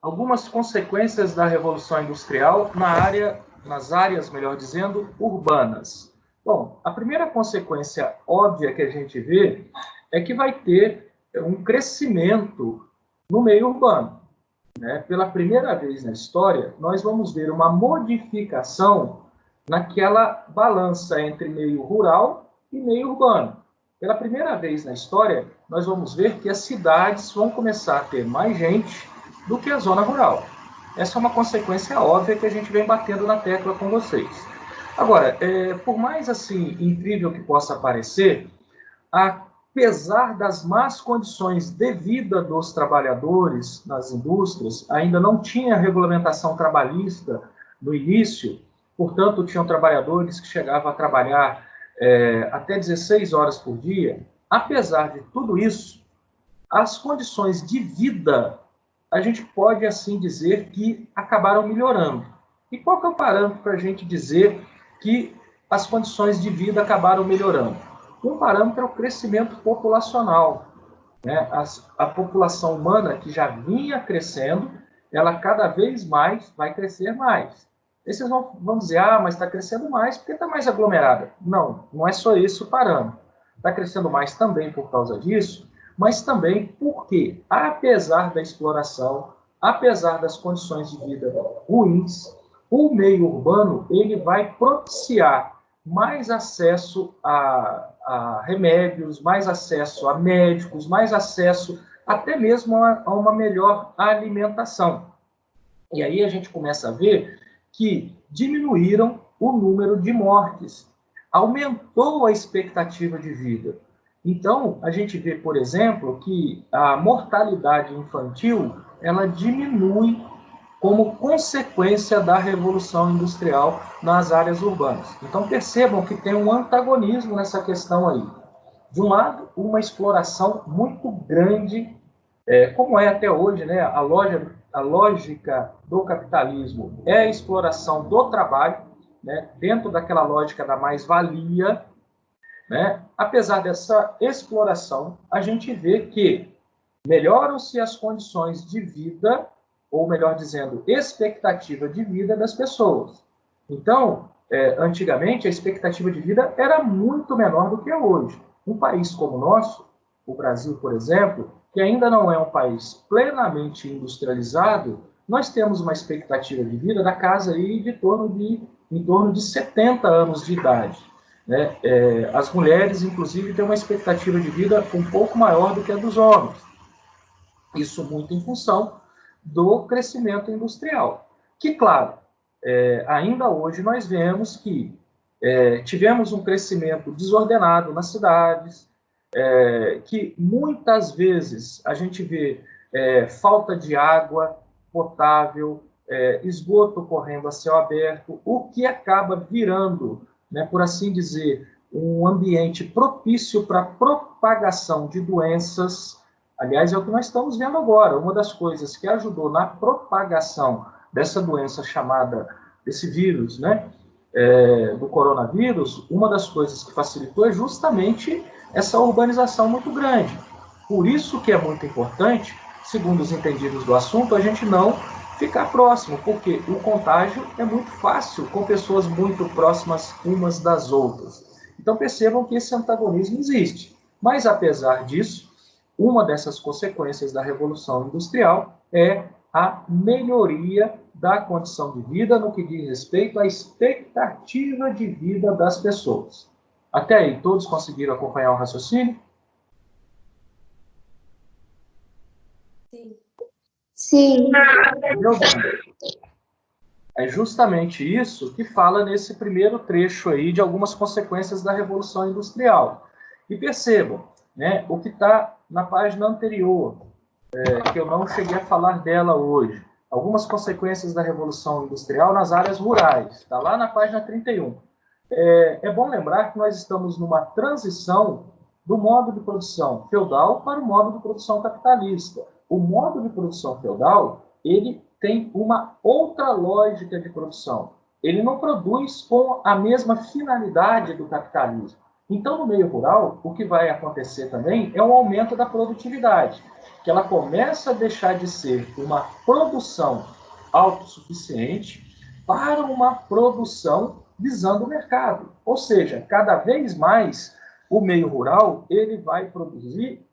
Algumas consequências da Revolução Industrial nas áreas, melhor dizendo, urbanas. Bom, a primeira consequência óbvia que a gente vê é que vai ter um crescimento no meio urbano. Né? Pela primeira vez na história, nós vamos ver uma modificação naquela balança entre meio rural e meio urbano. Pela primeira vez na história, nós vamos ver que as cidades vão começar a ter mais gente do que a zona rural. Essa é uma consequência óbvia que a gente vem batendo na tecla com vocês. Agora, por mais assim incrível que possa parecer, apesar das más condições de vida dos trabalhadores nas indústrias, ainda não tinha regulamentação trabalhista no início, portanto, tinham trabalhadores que chegavam a trabalhar até 16 horas por dia. Apesar de tudo isso, as condições de vida, a gente pode assim dizer que acabaram melhorando. E qual que é o parâmetro para a gente dizer que as condições de vida acabaram melhorando? Um parâmetro é o crescimento populacional. Né? A população humana, que já vinha crescendo, ela cada vez mais vai crescer mais. Aí vocês vão dizer, mas está crescendo mais porque está mais aglomerada. Não, não é só esse o parâmetro. Está crescendo mais também por causa disso, mas também porque, apesar da exploração, apesar das condições de vida ruins, o meio urbano ele vai propiciar mais acesso a remédios, mais acesso a médicos, mais acesso até mesmo a uma melhor alimentação. E aí a gente começa a ver que diminuíram o número de mortes, aumentou a expectativa de vida. Então, a gente vê, por exemplo, que a mortalidade infantil ela diminui como consequência da Revolução Industrial nas áreas urbanas. Então, percebam que tem um antagonismo nessa questão aí. De um lado, uma exploração muito grande, como é até hoje, né? A lógica do capitalismo é a exploração do trabalho, né? Dentro daquela lógica da mais-valia. Né? Apesar dessa exploração, a gente vê que melhoram-se as condições de vida, ou melhor dizendo, expectativa de vida das pessoas. Então, antigamente, a expectativa de vida era muito menor do que é hoje. Um país como o nosso, o Brasil, por exemplo, que ainda não é um país plenamente industrializado, nós temos uma expectativa de vida da casa aí em torno de 70 anos de idade. Né? As mulheres, inclusive, têm uma expectativa de vida um pouco maior do que a dos homens. Isso muito em função do crescimento industrial. Que, claro, ainda hoje nós vemos que tivemos um crescimento desordenado nas cidades, que muitas vezes a gente vê falta de água potável, esgoto correndo a céu aberto, o que acaba virando, né, por assim dizer, um ambiente propício para a propagação de doenças. Aliás, é o que nós estamos vendo agora. Uma das coisas que ajudou na propagação dessa doença desse vírus, né, do coronavírus, uma das coisas que facilitou é justamente essa urbanização muito grande. Por isso que é muito importante, segundo os entendidos do assunto, a gente não ficar próximo, porque o contágio é muito fácil com pessoas muito próximas umas das outras. Então percebam que esse antagonismo existe. Mas, apesar disso, uma dessas consequências da Revolução Industrial é a melhoria da condição de vida no que diz respeito à expectativa de vida das pessoas. Até aí, todos conseguiram acompanhar o raciocínio? Sim. Sim. É justamente isso que fala nesse primeiro trecho aí de algumas consequências da Revolução Industrial. E percebam, né, o que está na página anterior, que eu não cheguei a falar dela hoje. Algumas consequências da Revolução Industrial nas áreas rurais. Está lá na página 31. É bom lembrar que nós estamos numa transição do modo de produção feudal para o modo de produção capitalista. O modo de produção feudal, ele tem uma outra lógica de produção. Ele não produz com a mesma finalidade do capitalismo. Então, no meio rural, o que vai acontecer também é um aumento da produtividade, que ela começa a deixar de ser uma produção autossuficiente para uma produção visando o mercado. Ou seja, cada vez mais o meio rural ele vai produzir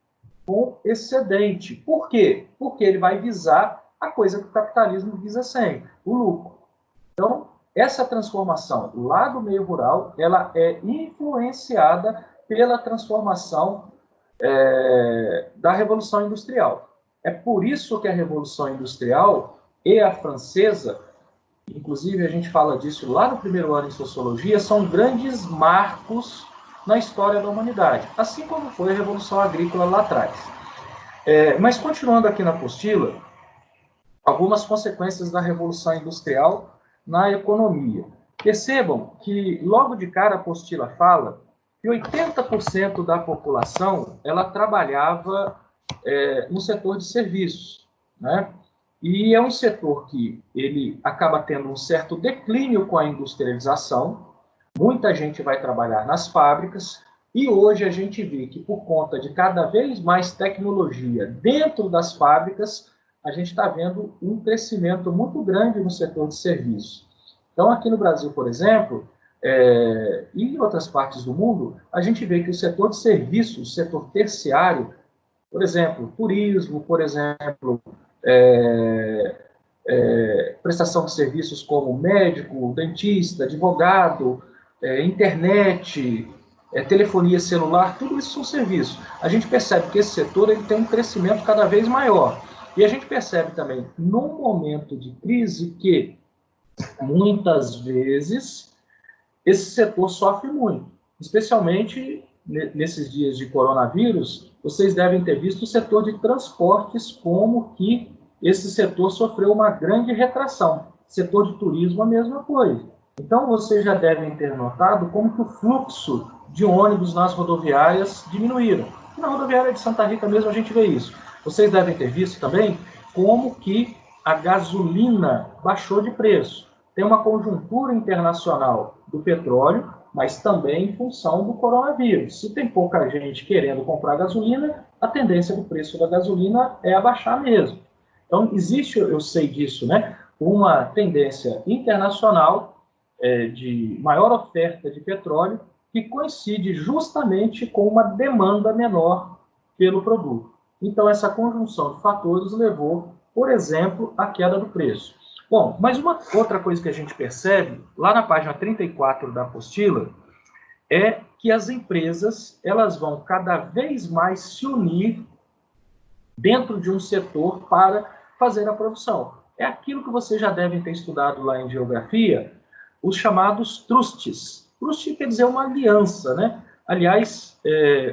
com excedente. Por quê? Porque ele vai visar a coisa que o capitalismo visa sempre, o lucro. Então, essa transformação lá do meio rural, ela é influenciada pela transformação da Revolução Industrial. É por isso que a Revolução Industrial e a francesa, inclusive a gente fala disso lá no primeiro ano em Sociologia, são grandes marcos na história da humanidade, assim como foi a Revolução Agrícola lá atrás. Mas continuando aqui na apostila, algumas consequências da Revolução Industrial na economia. Percebam que logo de cara a apostila fala que 80% da população ela trabalhava no setor de serviços, né? E é um setor que ele acaba tendo um certo declínio com a industrialização. Muita gente vai trabalhar nas fábricas e hoje a gente vê que por conta de cada vez mais tecnologia dentro das fábricas, a gente está vendo um crescimento muito grande no setor de serviços. Então, aqui no Brasil, por exemplo, e em outras partes do mundo, a gente vê que o setor de serviços, o setor terciário, por exemplo, turismo, por exemplo, prestação de serviços como médico, dentista, advogado, internet, telefonia celular, tudo isso são serviços. A gente percebe que esse setor ele tem um crescimento cada vez maior. E a gente percebe também, num momento de crise, que muitas vezes esse setor sofre muito, especialmente nesses dias de coronavírus. Vocês devem ter visto o setor de transportes, como que esse setor sofreu uma grande retração. Setor de turismo, a mesma coisa. Então, vocês já devem ter notado como que o fluxo de ônibus nas rodoviárias diminuíram. Na rodoviária de Santa Rita mesmo a gente vê isso. Vocês devem ter visto também como que a gasolina baixou de preço. Tem uma conjuntura internacional do petróleo, mas também em função do coronavírus. Se tem pouca gente querendo comprar gasolina, a tendência do preço da gasolina é abaixar mesmo. Então, existe, eu sei disso, né, uma tendência internacional de maior oferta de petróleo que coincide justamente com uma demanda menor pelo produto. Então, essa conjunção de fatores levou, por exemplo, à queda do preço. Bom, mas uma outra coisa que a gente percebe, lá na página 34 da apostila, é que as empresas elas vão cada vez mais se unir dentro de um setor para fazer a produção. É aquilo que vocês já devem ter estudado lá em geografia, os chamados trusts. Trust quer dizer uma aliança, né? Aliás,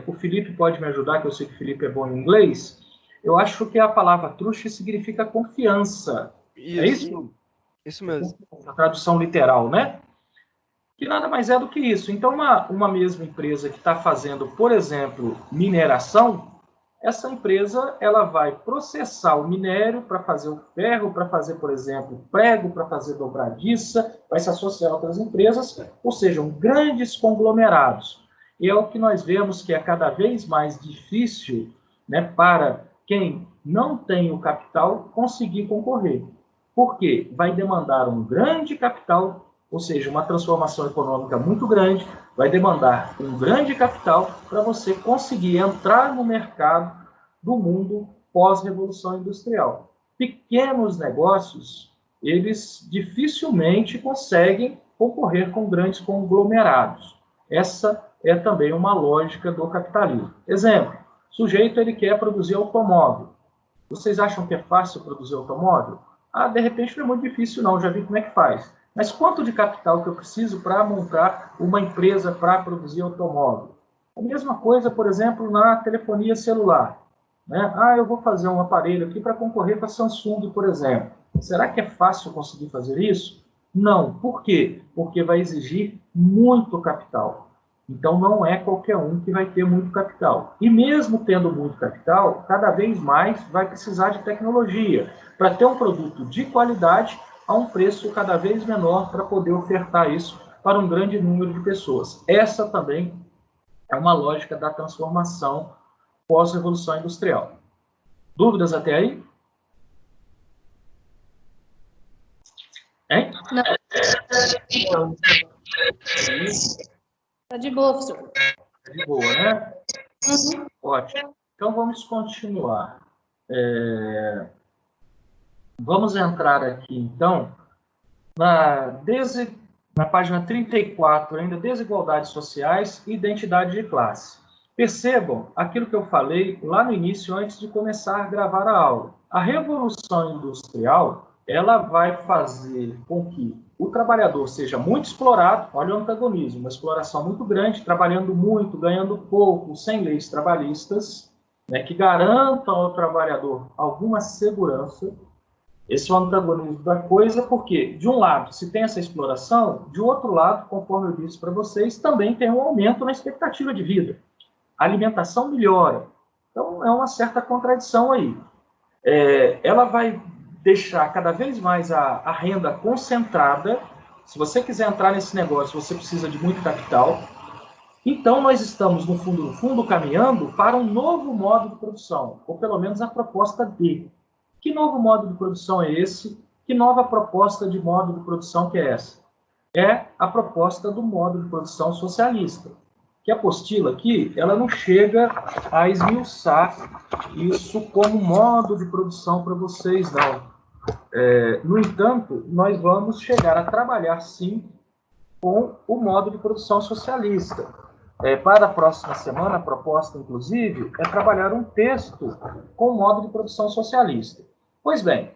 o Felipe pode me ajudar, que eu sei que o Felipe é bom em inglês. Eu acho que a palavra trust significa confiança. Isso, é isso? Isso mesmo. A tradução literal, né? Que nada mais é do que isso. Então, uma mesma empresa que está fazendo, por exemplo, mineração, essa empresa ela vai processar o minério para fazer o ferro, para fazer, por exemplo, prego, para fazer dobradiça, vai se associar a outras empresas, ou seja, grandes conglomerados. E é o que nós vemos que é cada vez mais difícil, né, para quem não tem o capital conseguir concorrer. Por quê? Vai demandar um grande capital, ou seja, uma transformação econômica muito grande, vai demandar um grande capital para você conseguir entrar no mercado do mundo pós-revolução industrial. Pequenos negócios, eles dificilmente conseguem concorrer com grandes conglomerados. Essa é também uma lógica do capitalismo. Exemplo, o sujeito ele quer produzir automóvel. Vocês acham que é fácil produzir automóvel? De repente não é muito difícil não, já vi como é que faz. Mas quanto de capital que eu preciso para montar uma empresa para produzir automóvel? A mesma coisa, por exemplo, na telefonia celular. Né? Eu vou fazer um aparelho aqui para concorrer com a Samsung, por exemplo. Será que é fácil conseguir fazer isso? Não. Por quê? Porque vai exigir muito capital. Então, não é qualquer um que vai ter muito capital. E mesmo tendo muito capital, cada vez mais vai precisar de tecnologia para ter um produto de qualidade a um preço cada vez menor para poder ofertar isso para um grande número de pessoas. Essa também é uma lógica da transformação pós-revolução industrial. Dúvidas até aí? Hein? Não. Tá de boa, professor. Tá de boa, né? Uhum. Ótimo. Então, vamos continuar. Vamos entrar aqui, então, na página 34, ainda desigualdades sociais e identidade de classe. Percebam aquilo que eu falei lá no início, antes de começar a gravar a aula. A Revolução Industrial, ela vai fazer com que o trabalhador seja muito explorado, olha o antagonismo, uma exploração muito grande, trabalhando muito, ganhando pouco, sem leis trabalhistas, né, que garantam ao trabalhador alguma segurança. Esse é o antagonismo da coisa, porque, de um lado, se tem essa exploração, de outro lado, conforme eu disse para vocês, também tem um aumento na expectativa de vida. A alimentação melhora. Então, é uma certa contradição aí. Ela vai deixar cada vez mais a renda concentrada. Se você quiser entrar nesse negócio, você precisa de muito capital. Então, nós estamos, no fundo, caminhando para um novo modo de produção, ou pelo menos a proposta dele. Que novo modo de produção é esse? Que nova proposta de modo de produção que é essa? É a proposta do modo de produção socialista. Que a apostila aqui, ela não chega a esmiuçar isso como modo de produção para vocês, não. No entanto, nós vamos chegar a trabalhar, sim, com o modo de produção socialista. Para a próxima semana, a proposta, inclusive, é trabalhar um texto com o modo de produção socialista. Pois bem,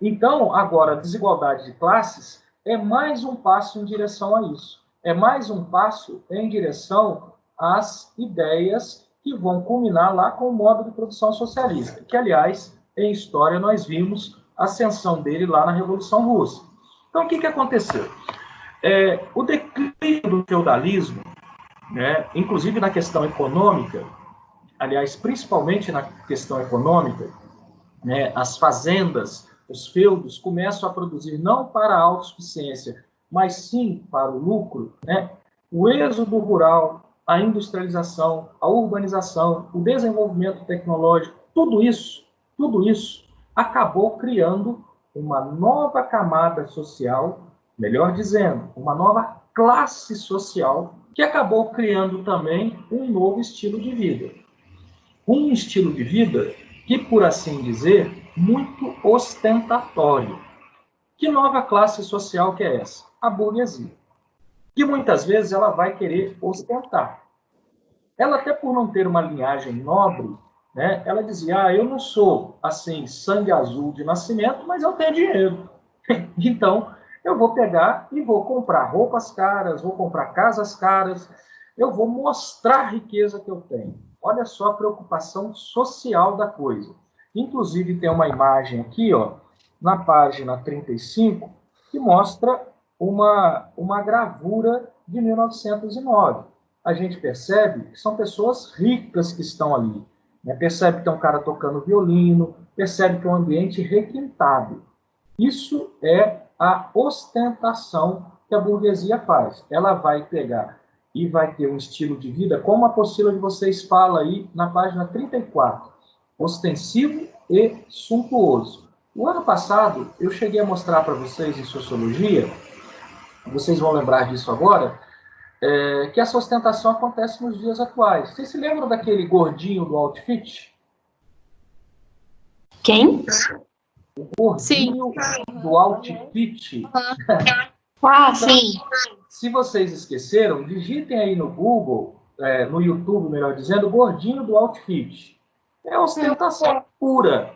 então, agora, a desigualdade de classes é mais um passo em direção a isso. É mais um passo em direção às ideias que vão culminar lá com o modo de produção socialista, que, aliás, em história, nós vimos a ascensão dele lá na Revolução Russa. Então, o que aconteceu? O declínio do feudalismo, né, inclusive na questão econômica, aliás, principalmente na questão econômica, né, as fazendas, os feudos começam a produzir não para a autossuficiência, mas sim para o lucro, né? O êxodo rural, a industrialização, a urbanização, o desenvolvimento tecnológico, tudo isso acabou criando uma nova camada social, melhor dizendo, uma nova classe social, que acabou criando também um novo estilo de vida. Um estilo de vida que, por assim dizer, muito ostentatório. Que nova classe social que é essa? A burguesia. Que muitas vezes ela vai querer ostentar. Ela, até por não ter uma linhagem nobre, né, ela dizia, eu não sou, assim, sangue azul de nascimento, mas eu tenho dinheiro. Então, eu vou pegar e vou comprar roupas caras, vou comprar casas caras, eu vou mostrar a riqueza que eu tenho. Olha só a preocupação social da coisa. Inclusive, tem uma imagem aqui, ó, na página 35, que mostra uma gravura de 1909. A gente percebe que são pessoas ricas que estão ali. Né? Percebe que tem um cara tocando violino, percebe que é um ambiente requintado. Isso é a ostentação que a burguesia faz. Ela vai pegar e vai ter um estilo de vida, como a apostila de vocês fala aí na página 34, ostensivo e suntuoso. O ano passado, eu cheguei a mostrar para vocês em Sociologia, vocês vão lembrar disso agora, que essa ostentação acontece nos dias atuais. Vocês se lembram daquele gordinho do Outfit? Quem? O gordinho do Outfit. Sim. Se vocês esqueceram, digitem aí no Google, no YouTube, melhor dizendo, gordinho do Outfit. É ostentação pura.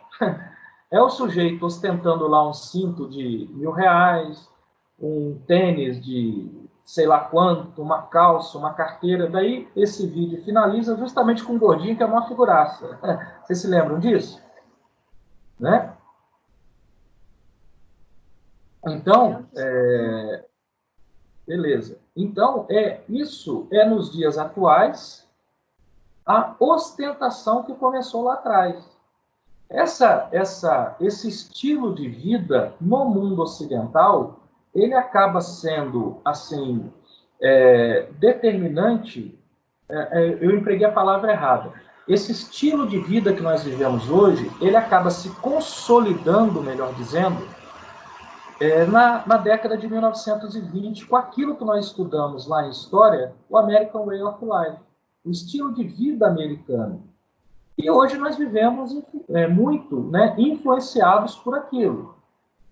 É o sujeito ostentando lá um cinto de R$1.000, um tênis de sei lá quanto, uma calça, uma carteira. Daí esse vídeo finaliza justamente com um gordinho que é uma figuraça. Vocês se lembram disso? Né? Então, beleza. Então, isso é nos dias atuais a ostentação que começou lá atrás. Esse estilo de vida no mundo ocidental, ele acaba sendo, assim, determinante, eu empreguei a palavra errada, esse estilo de vida que nós vivemos hoje, ele acaba se consolidando, melhor dizendo, na década de 1920, com aquilo que nós estudamos lá em História, o American Way of Life, o estilo de vida americano. E hoje nós vivemos muito, né, influenciados por aquilo,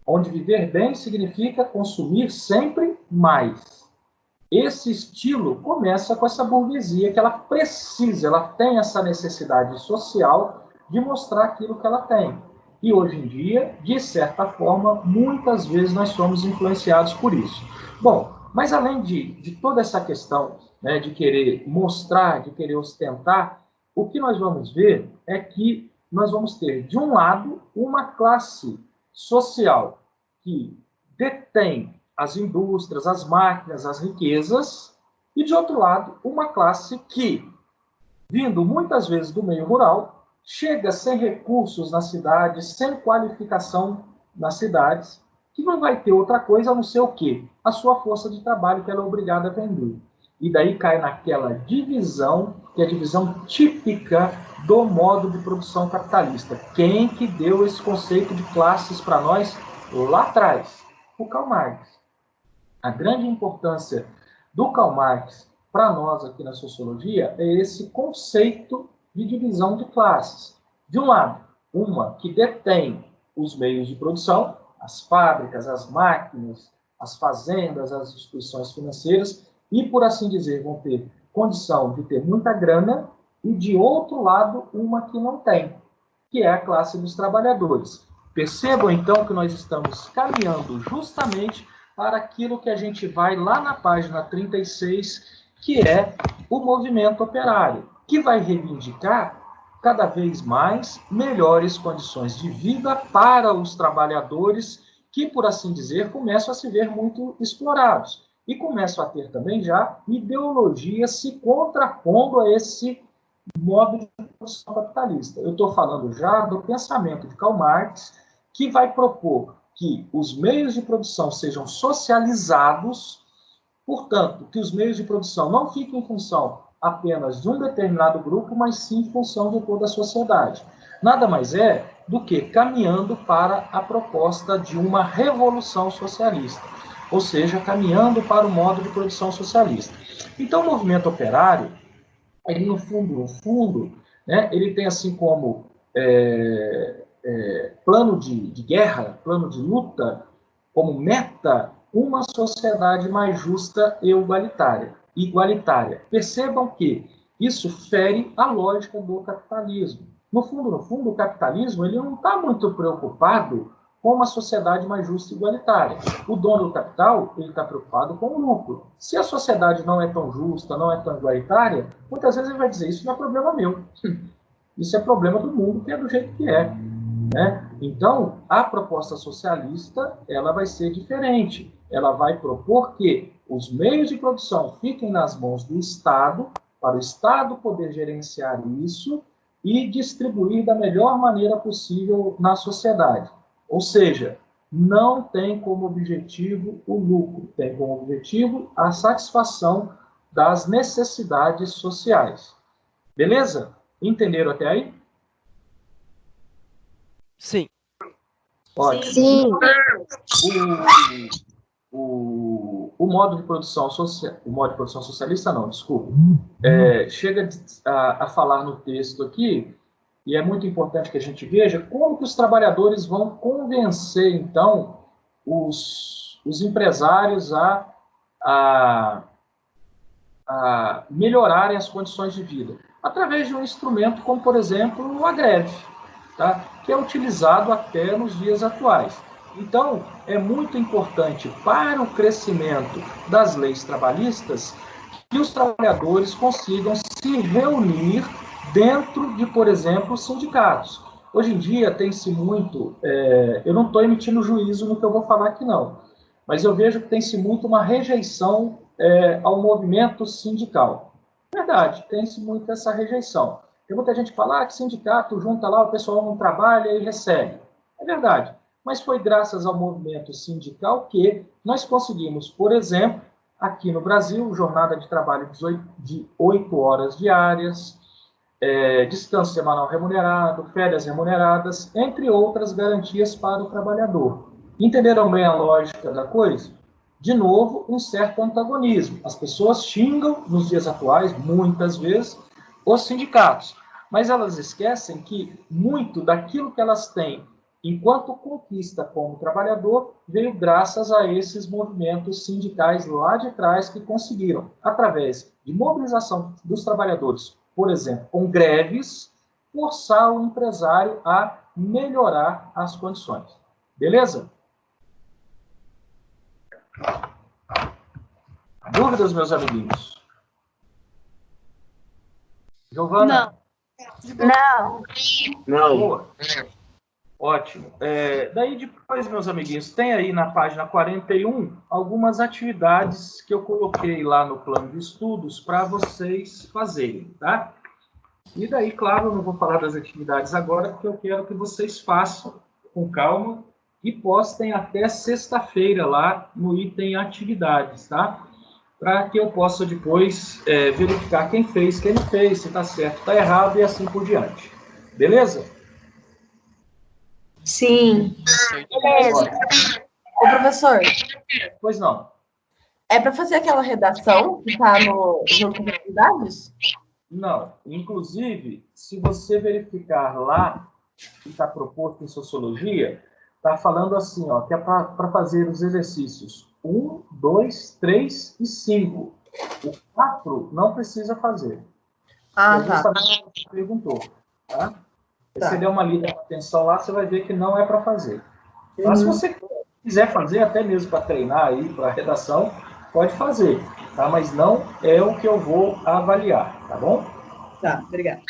onde viver bem significa consumir sempre mais. Esse estilo começa com essa burguesia que ela precisa, ela tem essa necessidade social de mostrar aquilo que ela tem. E hoje em dia, de certa forma, muitas vezes nós somos influenciados por isso. Bom, mas além de toda essa questão, né, de querer mostrar, de querer ostentar, o que nós vamos ver é que nós vamos ter, de um lado, uma classe social que detém as indústrias, as máquinas, as riquezas, e, de outro lado, uma classe que, vindo muitas vezes do meio rural, chega sem recursos nas cidades, sem qualificação nas cidades, que não vai ter outra coisa a não ser o quê? A sua força de trabalho que ela é obrigada a vender. E daí cai naquela divisão, que é a divisão típica do modo de produção capitalista. Quem que deu esse conceito de classes para nós lá atrás? O Karl Marx. A grande importância do Karl Marx para nós aqui na sociologia é esse conceito de divisão de classes. De um lado, uma que detém os meios de produção, as fábricas, as máquinas, as fazendas, as instituições financeiras, e, por assim dizer, vão ter condição de ter muita grana, e, de outro lado, uma que não tem, que é a classe dos trabalhadores. Percebam, então, que nós estamos caminhando justamente para aquilo que a gente vai lá na página 36, que é o movimento operário, que vai reivindicar cada vez mais melhores condições de vida para os trabalhadores que, por assim dizer, começam a se ver muito explorados. E começam a ter também já ideologias se contrapondo a esse modo de produção capitalista. Eu estou falando já do pensamento de Karl Marx, que vai propor que os meios de produção sejam socializados, portanto, que os meios de produção não fiquem em função apenas de um determinado grupo, mas sim em função de toda a sociedade. Nada mais é do que caminhando para a proposta de uma revolução socialista, ou seja, caminhando para o modo de produção socialista. Então, o movimento operário, ele no fundo, né, ele tem assim como plano de guerra, plano de luta, como meta, uma sociedade mais justa e igualitária. Percebam que isso fere a lógica do capitalismo. No fundo, o capitalismo ele não está muito preocupado com uma sociedade mais justa e igualitária. O dono do capital ele está preocupado com o lucro. Se a sociedade não é tão justa, não é tão igualitária, muitas vezes ele vai dizer, isso não é problema meu. Isso é problema do mundo, que é do jeito que é. Né? Então, a proposta socialista ela vai ser diferente. Ela vai propor que os meios de produção fiquem nas mãos do Estado, para o Estado poder gerenciar isso e distribuir da melhor maneira possível na sociedade. Ou seja, não tem como objetivo o lucro, tem como objetivo a satisfação das necessidades sociais. Beleza? Entenderam até aí? Sim. Ótimo. Sim. O modo de produção socialista, não, desculpa, chega a falar no texto aqui, e é muito importante que a gente veja como que os trabalhadores vão convencer, então, os empresários a melhorarem as condições de vida, através de um instrumento como, por exemplo, a greve, tá? Que é utilizado até nos dias atuais. Então, é muito importante para o crescimento das leis trabalhistas que os trabalhadores consigam se reunir dentro de, por exemplo, sindicatos. Hoje em dia tem-se muito, eu não estou emitindo juízo no que eu vou falar aqui não, mas eu vejo que tem-se muito uma rejeição ao movimento sindical. Verdade, tem-se muito essa rejeição. Tem muita gente que fala que sindicato junta lá, o pessoal não trabalha e recebe. É verdade, mas foi graças ao movimento sindical que nós conseguimos, por exemplo, aqui no Brasil, jornada de trabalho de 8 horas diárias, descanso semanal remunerado, férias remuneradas, entre outras garantias para o trabalhador. Entenderam bem a lógica da coisa? De novo, um certo antagonismo. As pessoas xingam, nos dias atuais, muitas vezes, os sindicatos, mas elas esquecem que muito daquilo que elas têm enquanto conquista como trabalhador veio graças a esses movimentos sindicais lá de trás que conseguiram, através de mobilização dos trabalhadores, por exemplo, com greves, forçar o empresário a melhorar as condições. Beleza? Dúvidas, meus amiguinhos? Giovana? Não. Não. Boa. Ótimo. Daí depois, meus amiguinhos, tem aí na página 41 algumas atividades que eu coloquei lá no plano de estudos para vocês fazerem, tá? E daí, claro, eu não vou falar das atividades agora, porque eu quero que vocês façam com calma e postem até sexta-feira lá no item atividades, tá? Para que eu possa depois verificar quem fez, quem não fez, se está certo, está errado e assim por diante. Beleza? Sim. Beleza. Ô, professor, Pois não. é para fazer aquela redação que está no junto com as atividades? Não. Inclusive, se você verificar lá, que está proposto em Sociologia, está falando assim, ó, que é para fazer os exercícios 1, 2, 3 e 5. O 4 não precisa fazer. Ah, É justamente o que você perguntou. Tá? Se você der uma lida com atenção lá, você vai ver que não é para fazer. Mas se você quiser fazer, até mesmo para treinar aí, para redação, pode fazer. Tá? Mas não é o que eu vou avaliar, tá bom? Tá, obrigada.